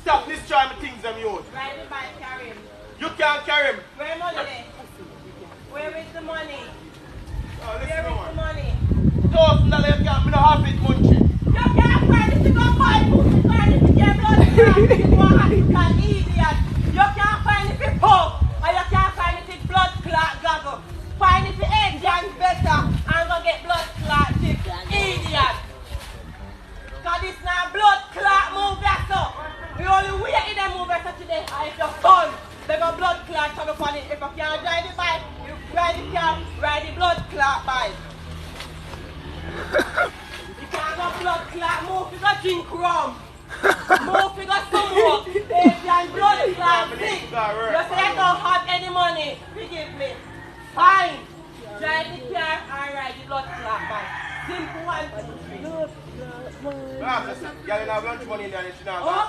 stop destroying my things them you. Ride the bike, carry him. You can't carry him. Where money there? Where is the money? Oh, listen Where to is one. the money? $1,000 you can't, me no have it munching. You can't find it to go buy food, you find it to get blood clot, you go African idiot. You can't find it to pump, or you can't find it to blood clot goggle. Find it to Indian better, and go get blood clot tip, idiot. Cause this now blood clot move that so. We only wait in them move that today, and if you're done, they got blood clot come upon it. If you can't drive the bike, you ride the car, ride the blood clot bike. You can't go blood clot, move you go drink rum. Move you go smoke. Baby and blood clot sick. You say I don't have any money. Forgive me. Fine. Drive the car and ride the blood clot bike. Simple one. Girl, you have lunch money in there and she not